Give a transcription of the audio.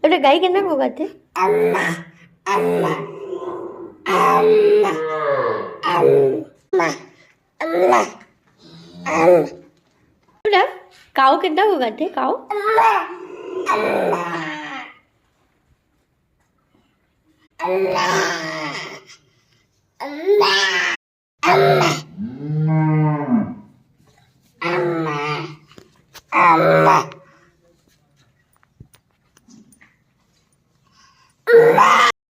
એટલે ગાય કે ના ગાતે કાઉ કેટલા ગાતે કાઉ Allah